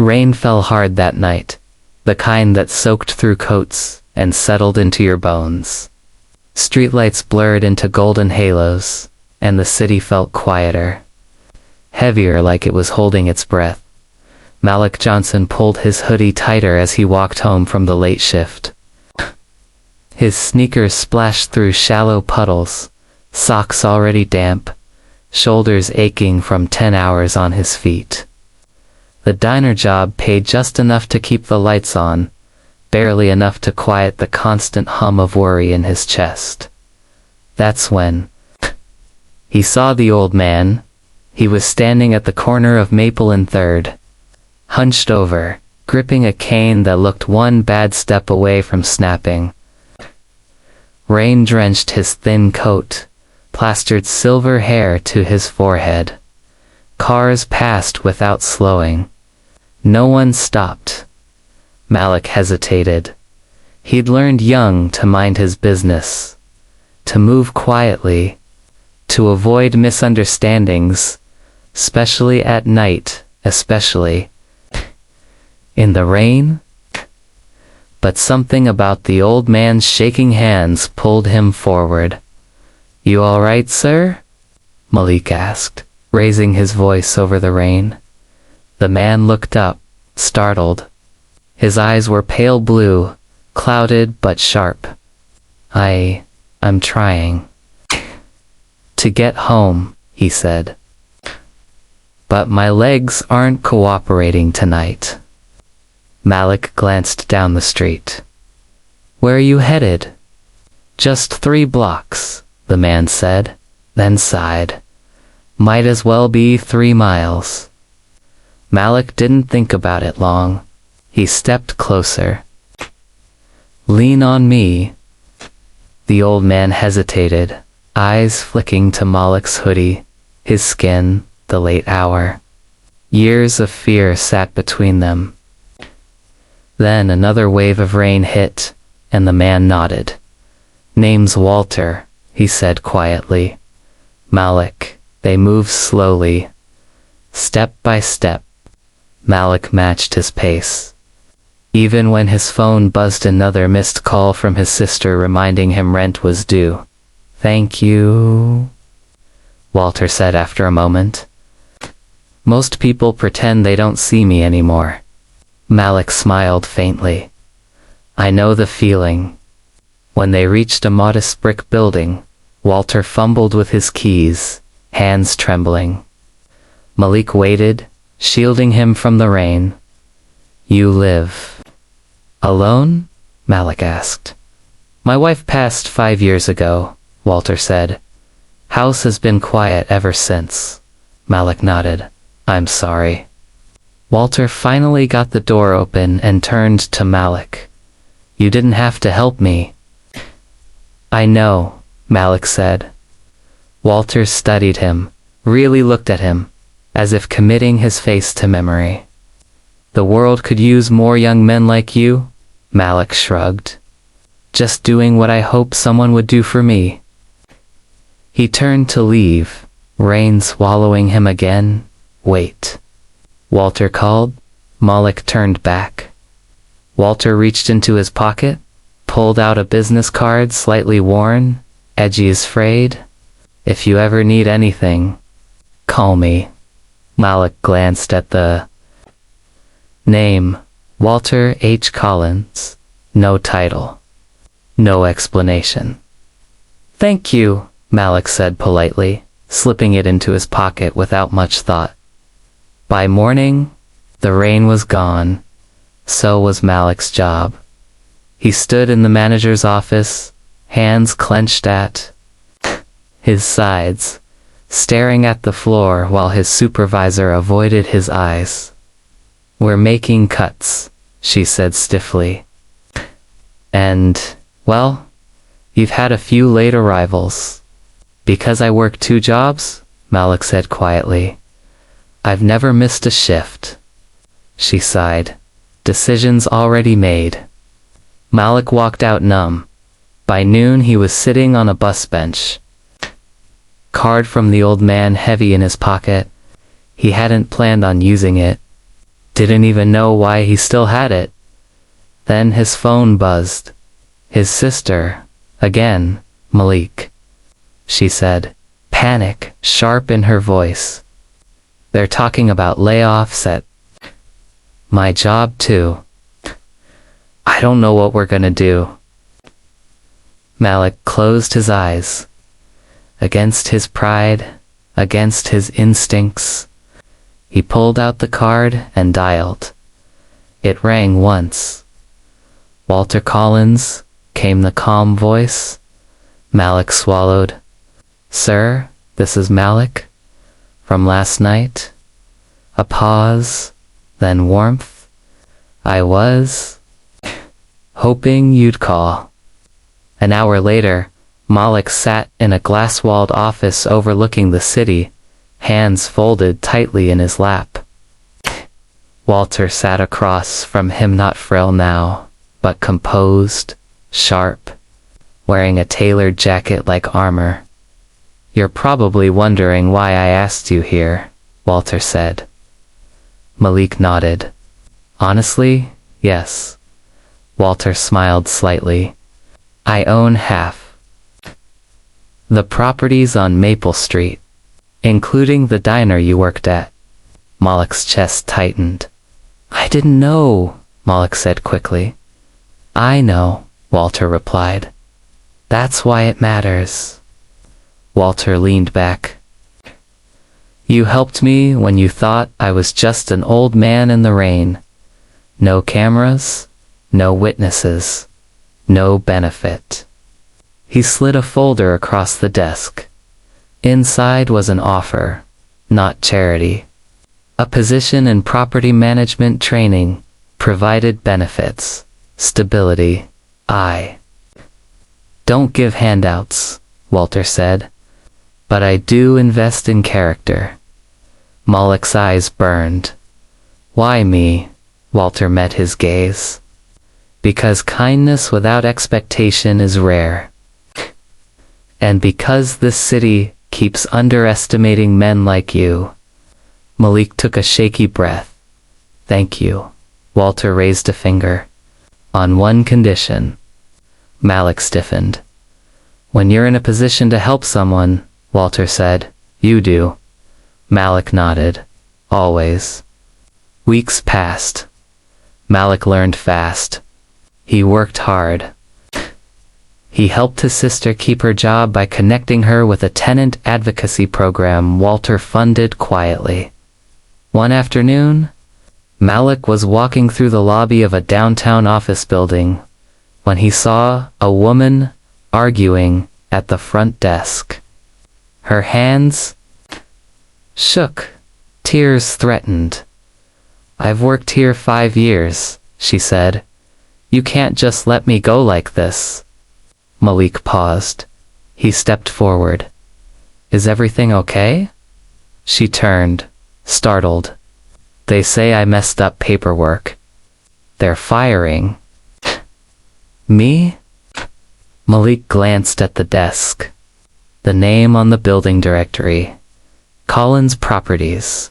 Rain fell hard that night, the kind that soaked through coats and settled into your bones. Streetlights blurred into golden halos, and the city felt quieter, heavier, like it was holding its breath. Malik Johnson pulled his hoodie tighter as he walked home from the late shift. His sneakers splashed through shallow puddles, socks already damp, shoulders aching from 10 hours on his feet. The diner job paid just enough to keep the lights on, barely enough to quiet the constant hum of worry in his chest. That's when he saw the old man. He was standing at the corner of Maple and 3rd, hunched over, gripping a cane that looked one bad step away from snapping. Rain drenched his thin coat, plastered silver hair to his forehead. Cars passed without slowing. No one stopped. Malik hesitated. He'd learned young to mind his business, to move quietly, to avoid misunderstandings, especially at night, especially in the rain. But something about the old man's shaking hands pulled him forward. "You all right, sir?" Malik asked, raising his voice over the rain. The man looked up, startled. His eyes were pale blue, clouded but sharp. I'm trying to get home," he said. "But my legs aren't cooperating tonight." Malik glanced down the street. "Where are you headed?" "Just 3 blocks, the man said, then sighed. "Might as well be 3 miles. Malik didn't think about it long. He stepped closer. "Lean on me." The old man hesitated, eyes flicking to Malik's hoodie, his skin, the late hour. Years of fear sat between them. Then another wave of rain hit, and the man nodded. "Name's Walter," he said quietly. "Malik." They moved slowly, step by step. Malik matched his pace. Even when his phone buzzed another missed call from his sister reminding him rent was due. "Thank you," Walter said after a moment. "Most people pretend they don't see me anymore." Malik smiled faintly. "I know the feeling." When they reached a modest brick building, Walter fumbled with his keys, hands trembling. Malik waited, shielding him from the rain. "You live alone?" Malik asked. "My wife passed 5 years ago," Walter said. "House has been quiet ever since." Malik nodded. "I'm sorry." Walter finally got the door open and turned to Malik. "You didn't have to help me." "I know," Malik said. Walter studied him, really looked at him, as if committing his face to memory. "The world could use more young men like you," Malik shrugged. "Just doing what I hope someone would do for me." He turned to leave, rain swallowing him again. "Wait," Walter called. Malik turned back. Walter reached into his pocket, pulled out a business card slightly worn, edgy as frayed. "If you ever need anything, call me." Malik glanced at the name, Walter H. Collins. No title. No explanation. "Thank you," Malik said politely, slipping it into his pocket without much thought. By morning, the rain was gone. So was Malik's job. He stood in the manager's office, hands clenched at his sides, staring at the floor while his supervisor avoided his eyes. "We're making cuts," she said stiffly. "And, well, you've had a few late arrivals." "Because I work 2 jobs?" Malik said quietly. "I've never missed a shift." She sighed. Decisions already made. Malik walked out numb. By noon he was sitting on a bus bench. Card from the old man heavy in his pocket. He hadn't planned on using it. Didn't even know why he still had it. Then his phone buzzed. His sister, again, Malik. She said, panic sharp in her voice. They're talking about layoffs at my job too. I don't know what we're gonna do. Malik closed his eyes. Against his pride, against his instincts, he pulled out the card and dialed. It rang once. Walter Collins, came the calm voice. Malik swallowed. Sir, this is Malik. From last night. A pause, then warmth. I was hoping you'd call. An hour later, Malik sat in a glass-walled office overlooking the city, hands folded tightly in his lap. Walter sat across from him, not frail now, but composed, sharp, wearing a tailored jacket like armor. You're probably wondering why I asked you here, Walter said. Malik nodded. Honestly, yes. Walter smiled slightly. I own half. The properties on Maple Street, including the diner you worked at. Malik's chest tightened. I didn't know, Malik said quickly. I know, Walter replied. That's why it matters. Walter leaned back. You helped me when you thought I was just an old man in the rain. No cameras, no witnesses, no benefit. He slid a folder across the desk. Inside was an offer, not charity. A position in property management training, provided benefits, stability. I don't give handouts, Walter said, but I do invest in character. Malik's eyes burned. Why me? Walter met his gaze. Because kindness without expectation is rare. And because this city keeps underestimating men like you. Malik took a shaky breath. Thank you. Walter raised a finger. On one condition. Malik stiffened. When you're in a position to help someone, Walter said, you do. Malik nodded. Always. Weeks passed. Malik learned fast. He worked hard. He helped his sister keep her job by connecting her with a tenant advocacy program Walter funded quietly. One afternoon, Malik was walking through the lobby of a downtown office building when he saw a woman arguing at the front desk. Her hands shook. Tears threatened. I've worked here 5 years, she said. You can't just let me go like this. Malik paused. He stepped forward. Is everything okay? She turned, startled. They say I messed up paperwork. They're firing me? Malik glanced at the desk. The name on the building directory. Collins Properties.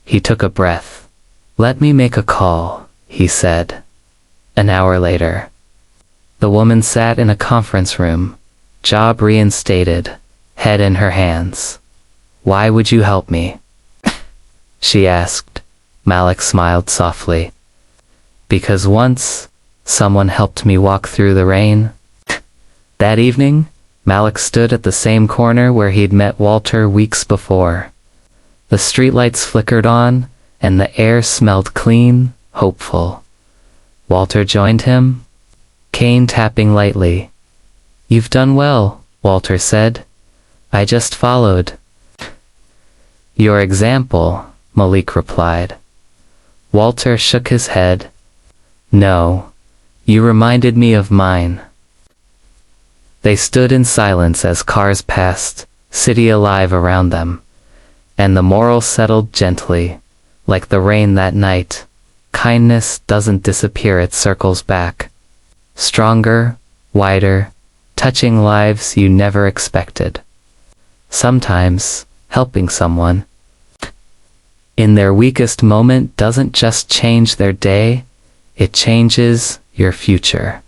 He took a breath. Let me make a call, he said. An hour later. The woman sat in a conference room, job reinstated, head in her hands. Why would you help me? She asked. Malik smiled softly. Because once, someone helped me walk through the rain. That evening, Malik stood at the same corner where he'd met Walter weeks before. The streetlights flickered on, and the air smelled clean, hopeful. Walter joined him, cane tapping lightly. You've done well, Walter said. I just followed your example, Malik replied. Walter shook his head. No, you reminded me of mine. They stood in silence as cars passed, city alive around them, and the moral settled gently, like the rain that night. Kindness doesn't disappear, it circles back. Stronger, wider, touching lives you never expected. Sometimes, helping someone in their weakest moment doesn't just change their day, it changes your future.